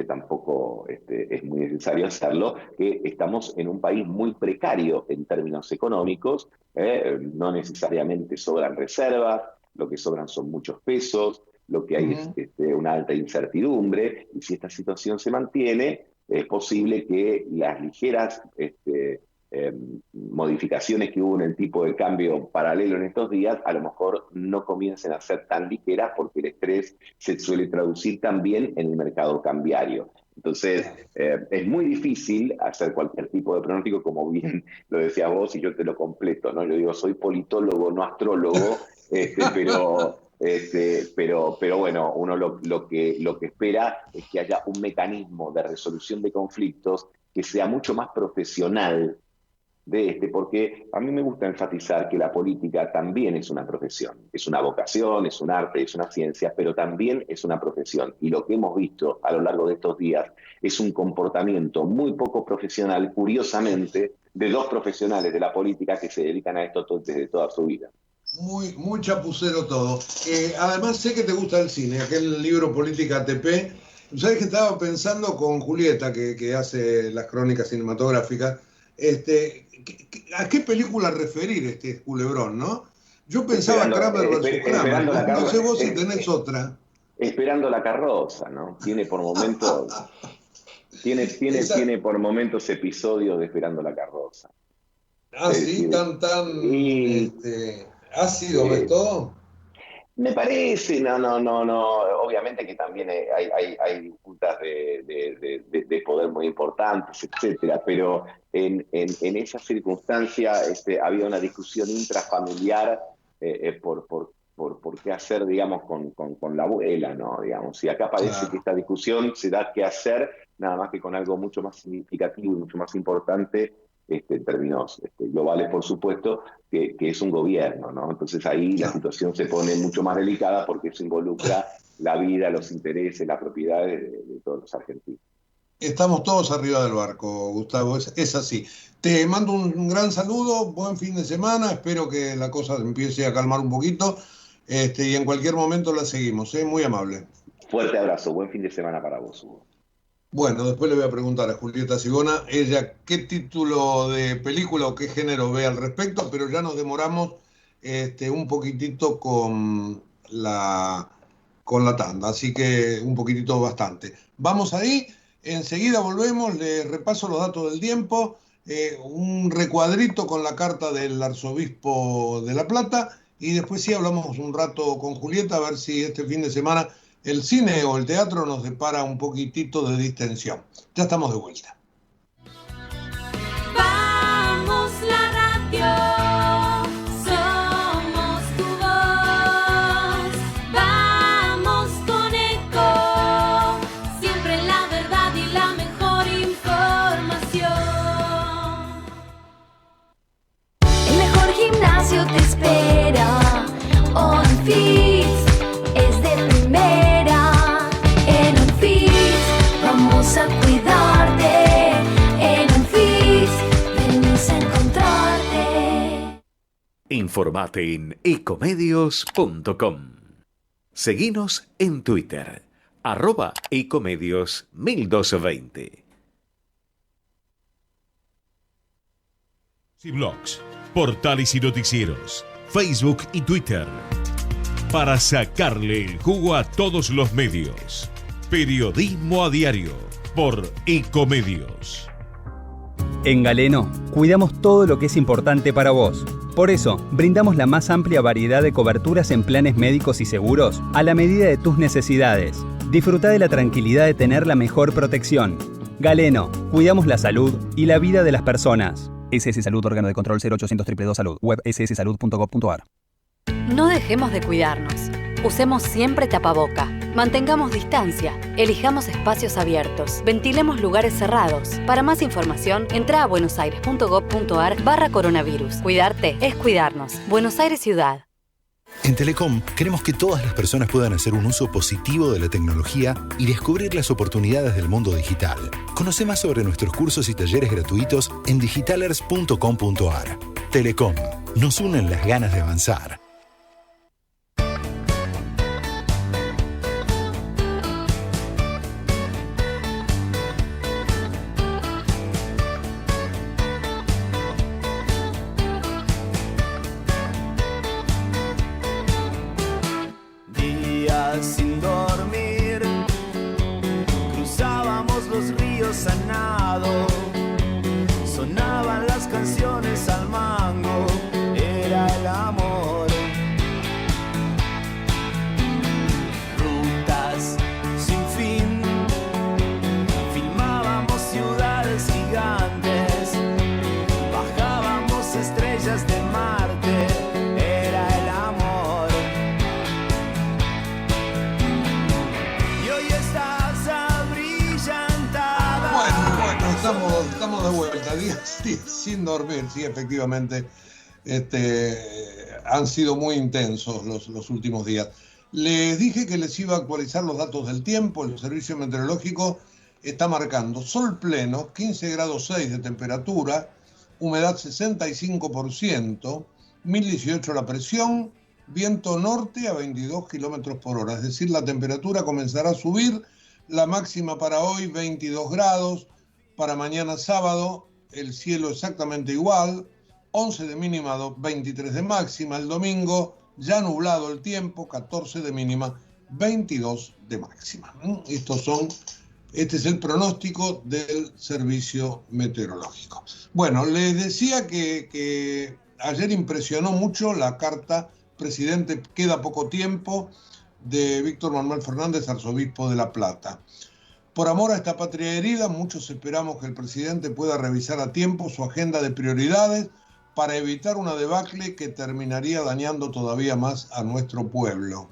tampoco es muy necesario hacerlo, que estamos en un país muy precario en términos económicos, no necesariamente sobran reservas, lo que sobran son muchos pesos, lo que hay es una alta incertidumbre, y si esta situación se mantiene, es posible que las ligeras modificaciones que hubo en el tipo de cambio paralelo en estos días, a lo mejor no comiencen a ser tan ligeras porque el estrés se suele traducir también en el mercado cambiario. Entonces, es muy difícil hacer cualquier tipo de pronóstico, como bien lo decías vos, y yo te lo completo, ¿no? Yo digo, soy politólogo, no astrólogo, pero bueno, uno lo que espera es que haya un mecanismo de resolución de conflictos que sea mucho más profesional porque a mí me gusta enfatizar que la política también es una profesión, es una vocación, es un arte, es una ciencia, pero también es una profesión. Y lo que hemos visto a lo largo de estos días es un comportamiento muy poco profesional, curiosamente, de 2 profesionales de la política que se dedican a esto desde toda su vida. Muy chapucero todo. Además sé que te gusta el cine, aquel libro Política ATP. ¿Sabes que estaba pensando con Julieta, que hace las crónicas cinematográficas? ¿A qué película referir este culebrón, no? Yo pensaba Kramer versus Kramer, no sé vos si tenés otra. Esperando la carroza, ¿no? Tiene por momentos, tiene por momentos episodios de Esperando la carroza. Ah, sí, tan ácido, ¿ves todo? Me parece, no, obviamente que también hay disputas de poder muy importantes, etcétera, pero en esa circunstancia había una discusión intrafamiliar por qué hacer, digamos, con la abuela, ¿no? Digamos, y acá parece que esta discusión se da qué hacer, nada más que con algo mucho más significativo y mucho más importante, en términos globales, por supuesto, que es un gobierno, ¿no? Entonces ahí la situación se pone mucho más delicada porque eso involucra la vida, los intereses, la propiedad de todos los argentinos. Estamos todos arriba del barco, Gustavo, es así. Te mando un gran saludo, buen fin de semana, espero que la cosa empiece a calmar un poquito y en cualquier momento la seguimos, muy amable. Fuerte abrazo, buen fin de semana para vos, Hugo. Bueno, después le voy a preguntar a Julieta Sigona, ella qué título de película o qué género ve al respecto, pero ya nos demoramos un poquitito con la tanda, así que un poquitito bastante. Vamos ahí, enseguida volvemos, le repaso los datos del tiempo, un recuadrito con la carta del arzobispo de La Plata y después sí hablamos un rato con Julieta a ver si este fin de semana el cine o el teatro nos depara un poquitito de distensión. Ya estamos de vuelta. Vamos la radio, somos tu voz. Vamos con Eco, siempre la verdad y la mejor información. El mejor gimnasio te espera, On Fit es de primera. En On Fit vamos a cuidarte. En On Fit venimos a encontrarte. Informate en ecomedios.com. Seguinos en Twitter, @ecomedios1220. Y blogs, portales y noticieros, Facebook y Twitter. Para sacarle el jugo a todos los medios. Periodismo a diario por Ecomedios. En Galeno, cuidamos todo lo que es importante para vos. Por eso, brindamos la más amplia variedad de coberturas en planes médicos y seguros a la medida de tus necesidades. Disfruta de la tranquilidad de tener la mejor protección. Galeno, cuidamos la salud y la vida de las personas. SS Salud, órgano de control 0800 222 Salud, web sssalud.gov.ar. No dejemos de cuidarnos. Usemos siempre tapaboca. Mantengamos distancia. Elijamos espacios abiertos. Ventilemos lugares cerrados. Para más información, entra a buenosaires.gov.ar/coronavirus. Cuidarte es cuidarnos. Buenos Aires Ciudad. En Telecom queremos que todas las personas puedan hacer un uso positivo de la tecnología y descubrir las oportunidades del mundo digital. Conoce más sobre nuestros cursos y talleres gratuitos en digitalers.com.ar. Telecom, nos unen las ganas de avanzar. Sin dormir, cruzábamos los ríos a nado, sonaban las canciones al mango, era el amor. Rutas sin fin, filmábamos ciudades gigantes, bajábamos estrellas de Marte, era el amor. Estamos de vuelta, días sin dormir, sí, efectivamente, han sido muy intensos los últimos días. Les dije que les iba a actualizar los datos del tiempo. El servicio meteorológico está marcando sol pleno, 15 grados 6 de temperatura, humedad 65%, 1018 la presión, viento norte a 22 kilómetros por hora, es decir, la temperatura comenzará a subir, la máxima para hoy 22 grados, para mañana sábado el cielo exactamente igual, 11 de mínima, 23 de máxima, el domingo ya nublado el tiempo, 14 de mínima, 22 de máxima. Este es el pronóstico del servicio meteorológico. Bueno, les decía que ayer impresionó mucho la carta presidente, queda poco tiempo, de Víctor Manuel Fernández, arzobispo de La Plata. Por amor a esta patria herida, muchos esperamos que el presidente pueda revisar a tiempo su agenda de prioridades para evitar una debacle que terminaría dañando todavía más a nuestro pueblo.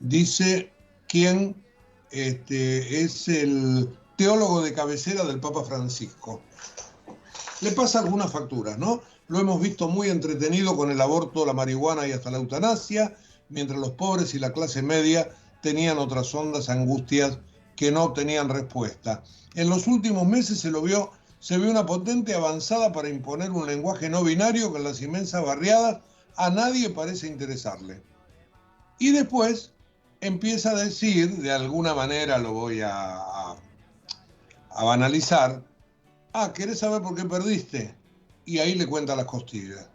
Dice quien es el teólogo de cabecera del Papa Francisco. Le pasa algunas facturas, ¿no? Lo hemos visto muy entretenido con el aborto, la marihuana y hasta la eutanasia, mientras los pobres y la clase media tenían otras hondas angustias que no tenían respuesta. En los últimos meses se vio una potente avanzada para imponer un lenguaje no binario que en las inmensas barriadas a nadie parece interesarle. Y después empieza a decir, de alguna manera lo voy a banalizar, ¿querés saber por qué perdiste? Y ahí le cuenta las costillas.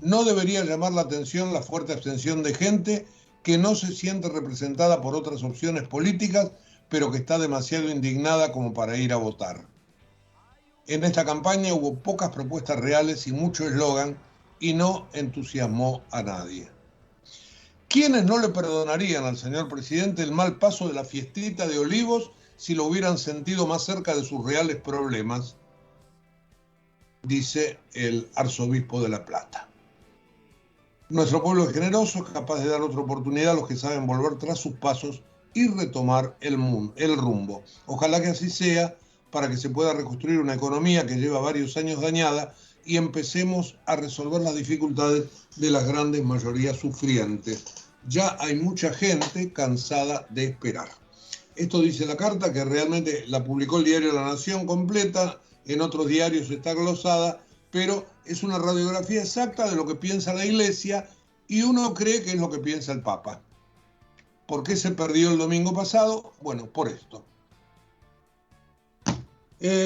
No debería llamar la atención la fuerte abstención de gente que no se siente representada por otras opciones políticas, pero que está demasiado indignada como para ir a votar. En esta campaña hubo pocas propuestas reales y mucho eslogan y no entusiasmó a nadie. ¿Quiénes no le perdonarían al señor presidente el mal paso de la fiestita de Olivos si lo hubieran sentido más cerca de sus reales problemas? Dice el arzobispo de La Plata. Nuestro pueblo es generoso, es capaz de dar otra oportunidad a los que saben volver tras sus pasos y retomar el rumbo. Ojalá que así sea, para que se pueda reconstruir una economía que lleva varios años dañada y empecemos a resolver las dificultades de las grandes mayorías sufrientes. Ya hay mucha gente cansada de esperar. Esto dice la carta, que realmente la publicó el diario La Nación completa, en otros diarios está glosada, pero es una radiografía exacta de lo que piensa la Iglesia y uno cree que es lo que piensa el Papa. ¿Por qué se perdió el domingo pasado? Bueno, por esto.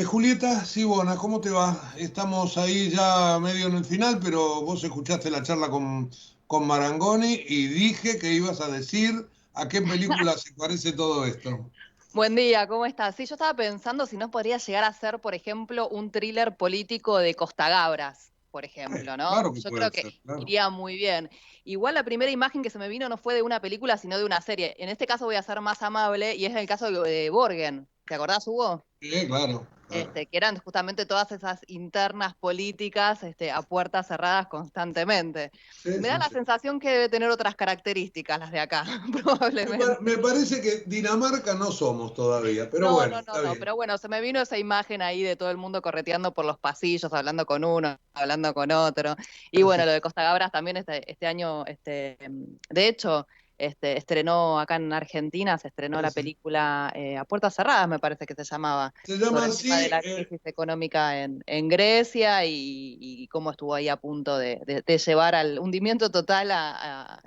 Julieta Sibona, ¿cómo te va? Estamos ahí ya medio en el final, pero vos escuchaste la charla con Marangoni y dije que ibas a decir a qué película se parece todo esto. Buen día, ¿cómo estás? Sí, yo estaba pensando si no podría llegar a ser, por ejemplo, un thriller político de Costa Gabras, por ejemplo, ¿no? Claro que Yo puede creo que ser, claro. iría muy bien. Igual la primera imagen que se me vino no fue de una película, sino de una serie. En este caso voy a ser más amable y es el caso de Borgen. ¿Te acordás, Hugo? Sí, claro. Que eran justamente todas esas internas políticas a puertas cerradas constantemente. Sí, Me da la sensación que debe tener otras características las de acá, probablemente. Me parece que Dinamarca no somos todavía, pero No, bueno, no, pero bueno, se me vino esa imagen ahí de todo el mundo correteando por los pasillos, hablando con uno, hablando con otro. Y bueno, lo de Costa Gabras también este año, de hecho, estrenó acá en Argentina, se estrenó la película A Puertas Cerradas, me parece que se llamaba. Se llama sobre el así. tema de la crisis económica en Grecia y cómo estuvo ahí a punto de llevar al hundimiento total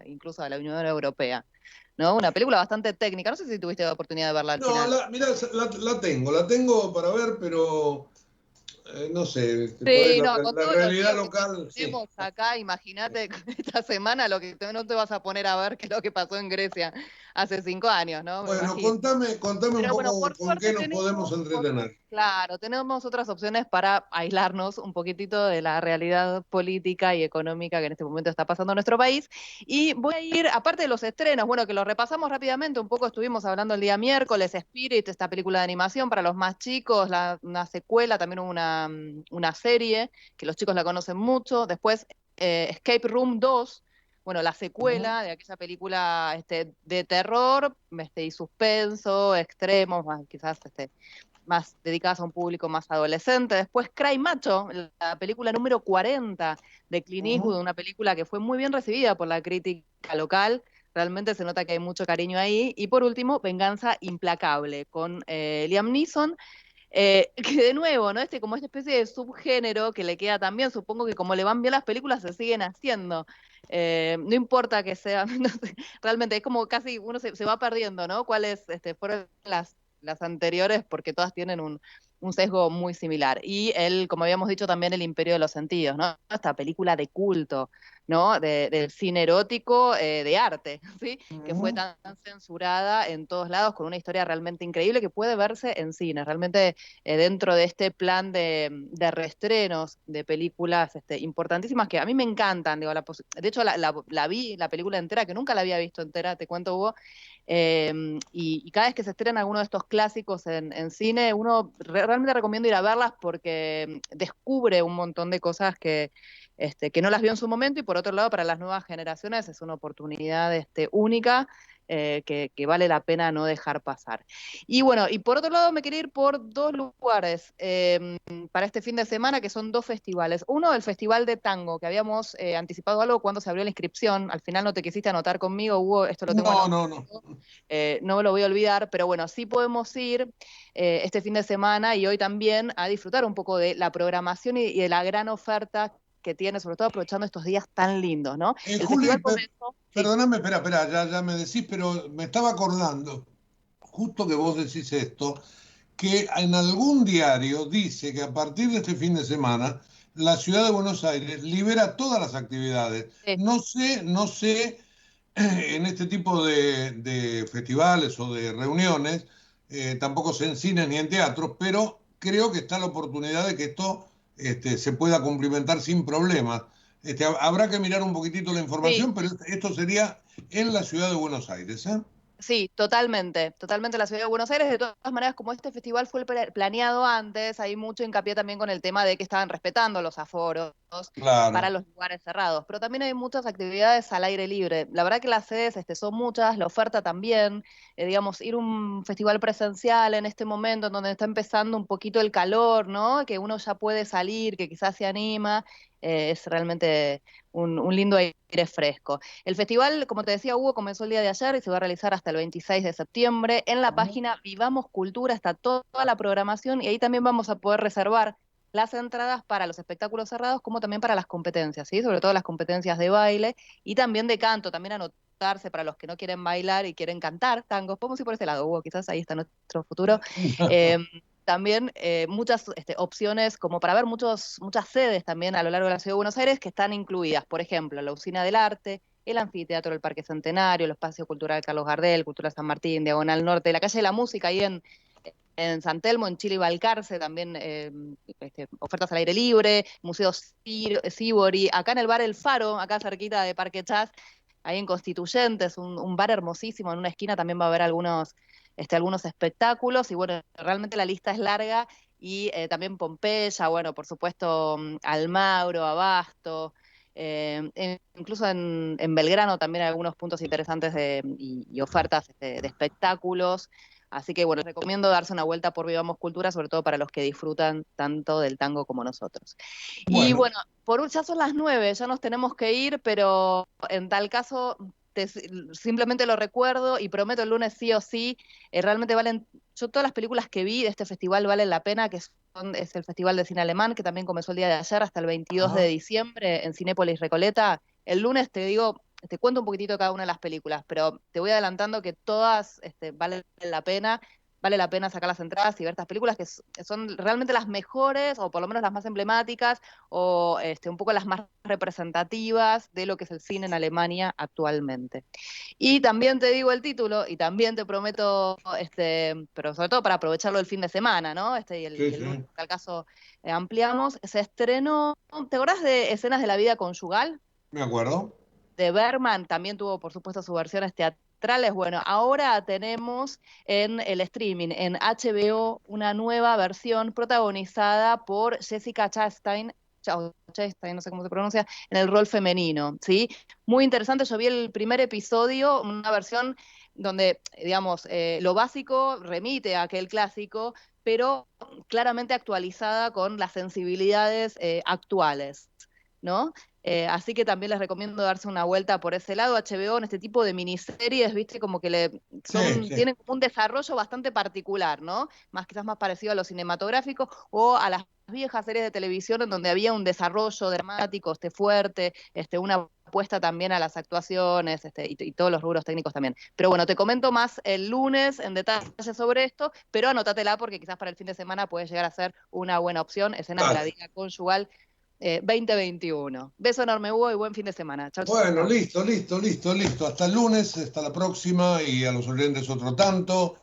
incluso a la Unión Europea. ¿No? Una película bastante técnica. No sé si tuviste la oportunidad de verla al final. Mirá, la tengo para ver, pero no sé, Sí, no, con la todo realidad lo local. que tenemos acá, imagínate esta semana lo que no te vas a poner a ver que es lo que pasó en Grecia hace 5 años, ¿no? Bueno, contame un poco con qué nos podemos entretener. Claro, tenemos otras opciones para aislarnos un poquitito de la realidad política y económica que en este momento está pasando en nuestro país. Y voy a ir, aparte de los estrenos, bueno, que los repasamos rápidamente, un poco estuvimos hablando el día miércoles, Spirit, esta película de animación para los más chicos, una secuela, también una serie, que los chicos la conocen mucho. Después, Escape Room 2, bueno, la secuela de aquella película de terror y suspenso, extremos, quizás más dedicadas a un público más adolescente. Después Cry Macho, la película número 40 de Clint Eastwood, una película que fue muy bien recibida por la crítica local. Realmente se nota que hay mucho cariño ahí. Y por último, Venganza Implacable, con Liam Neeson, que de nuevo, ¿no? Como esta especie de subgénero que le queda también, supongo que como le van bien las películas, se siguen haciendo. No importa que sean, no sé, realmente es como casi uno se va perdiendo, ¿no? ¿Cuáles fueron las anteriores? Porque todas tienen un sesgo muy similar. Y como habíamos dicho, también El Imperio de los Sentidos, ¿no? Esta película de culto, ¿no? Del cine erótico, de arte, ¿sí? Que fue tan censurada en todos lados, con una historia realmente increíble que puede verse en cine. Realmente dentro de este plan de reestrenos de películas importantísimas que a mí me encantan. Digo, de hecho, la vi, la película entera, que nunca la había visto entera, te cuento, Hugo. Y cada vez que se estrena alguno de estos clásicos en cine, uno realmente recomiendo ir a verlas porque descubre un montón de cosas que no las vio en su momento, y por otro lado, para las nuevas generaciones es una oportunidad única que vale la pena no dejar pasar. Y bueno, y por otro lado me quería ir por 2 lugares para este fin de semana, que son 2 festivales. Uno, el Festival de Tango, que habíamos anticipado algo cuando se abrió la inscripción. Al final no te quisiste anotar conmigo, Hugo, esto lo tengo No. No me lo voy a olvidar, pero bueno, sí podemos ir este fin de semana y hoy también a disfrutar un poco de la programación y de la gran oferta que tiene, sobre todo aprovechando estos días tan lindos, ¿no? El Juli, festival comenzó... perdóname, espera, ya me decís, pero me estaba acordando, justo que vos decís esto, que en algún diario dice que a partir de este fin de semana la ciudad de Buenos Aires libera todas las actividades. Sí. No sé, en este tipo de festivales o de reuniones, tampoco sé en cines ni en teatros, pero creo que está la oportunidad de que esto se pueda cumplimentar sin problemas. Habrá que mirar un poquitito la información, Sí. pero esto sería en la ciudad de Buenos Aires, ¿eh? Sí, totalmente la ciudad de Buenos Aires. De todas maneras, como este festival fue planeado antes, hay mucho hincapié también con el tema de que estaban respetando los aforos para Claro. los lugares cerrados, pero también hay muchas actividades al aire libre. La verdad que las sedes son muchas, la oferta también, digamos, ir a un festival presencial en este momento en donde está empezando un poquito el calor, ¿no? Que uno ya puede salir, que quizás se anima, es realmente un lindo aire fresco. El festival, como te decía Hugo, comenzó el día de ayer y se va a realizar hasta el 26 de septiembre. En la página Vivamos Cultura está toda la programación y ahí también vamos a poder reservar las entradas para los espectáculos cerrados como también para las competencias, ¿sí? Sobre todo las competencias de baile y también de canto, también anotarse para los que no quieren bailar y quieren cantar tangos. Podemos ir por ese lado, Hugo, quizás ahí está nuestro futuro. También muchas opciones como para ver muchas sedes también a lo largo de la Ciudad de Buenos Aires que están incluidas, por ejemplo, la Usina del Arte, el Anfiteatro del Parque Centenario, el Espacio Cultural Carlos Gardel, Cultura San Martín, Diagonal Norte, la Calle de la Música ahí en San Telmo, en Chile y Balcarce, también ofertas al aire libre, Museo Sibori, acá en el bar El Faro, acá cerquita de Parque Chas, ahí en Constituyentes, un bar hermosísimo, en una esquina también va a haber algunos espectáculos, y bueno, realmente la lista es larga, y también Pompeya, bueno, por supuesto Almagro, Abasto, incluso en Belgrano también hay algunos puntos interesantes y ofertas de espectáculos. Así que bueno, les recomiendo darse una vuelta por Vivamos Cultura, sobre todo para los que disfrutan tanto del tango como nosotros. Y bueno, ya son las 9, ya nos tenemos que ir, pero en tal caso simplemente lo recuerdo y prometo el lunes sí o sí, realmente yo todas las películas que vi de este festival valen la pena, que es el Festival de Cine Alemán, que también comenzó el día de ayer hasta el 22 de diciembre en Cinépolis Recoleta. El lunes te cuento un poquitito de cada una de las películas, pero te voy adelantando que todas valen la pena. Vale la pena sacar las entradas y ver estas películas que son realmente las mejores, o por lo menos las más emblemáticas, o un poco las más representativas de lo que es el cine en Alemania actualmente. Y también te digo el título, y también te prometo, pero sobre todo para aprovecharlo el fin de semana, ¿no? Y el lunes, en tal caso, ampliamos. Se estrenó, ¿te acordás de Escenas de la Vida Conyugal? Me acuerdo. De Bergman, también tuvo, por supuesto, sus versiones teatrales. Bueno, ahora tenemos en el streaming, en HBO, una nueva versión protagonizada por Jessica Chastain, no sé cómo se pronuncia, en el rol femenino, ¿sí? Muy interesante, yo vi el primer episodio, una versión donde, digamos, lo básico remite a aquel clásico, pero claramente actualizada con las sensibilidades actuales, ¿no? Así que también les recomiendo darse una vuelta por ese lado. HBO en este tipo de miniseries, viste, como que tienen como un desarrollo bastante particular, ¿no? Quizás más parecido a lo cinematográfico o a las viejas series de televisión en donde había un desarrollo dramático, fuerte, una apuesta también a las actuaciones, y todos los rubros técnicos también. Pero bueno, te comento más el lunes en detalle sobre esto, pero anótatela porque quizás para el fin de semana puede llegar a ser una buena opción. Escenas de la Vida Conyugal 2021. Beso enorme, Hugo, y buen fin de semana. Chau, bueno, chau. Listo. Hasta el lunes, hasta la próxima, y a los oyentes otro tanto.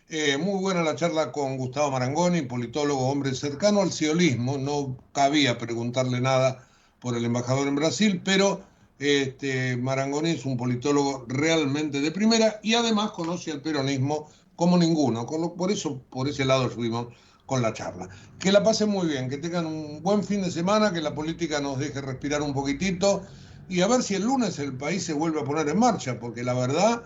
Muy buena la charla con Gustavo Marangoni, politólogo, hombre cercano al sionismo. No cabía preguntarle nada por el embajador en Brasil, pero Marangoni es un politólogo realmente de primera y además conoce el peronismo como ninguno. Por ese lado fuimos con la charla. Que la pasen muy bien, que tengan un buen fin de semana, que la política nos deje respirar un poquitito y a ver si el lunes el país se vuelve a poner en marcha, porque la verdad,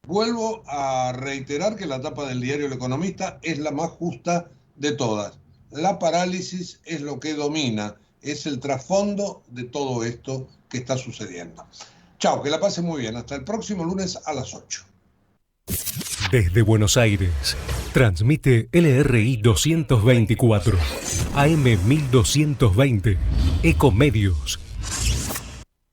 vuelvo a reiterar que la tapa del diario El Economista es la más justa de todas. La parálisis es lo que domina, es el trasfondo de todo esto que está sucediendo. Chao, que la pasen muy bien. Hasta el próximo lunes a las 8. Desde Buenos Aires, transmite LRI 224, AM 1220, Ecomedios,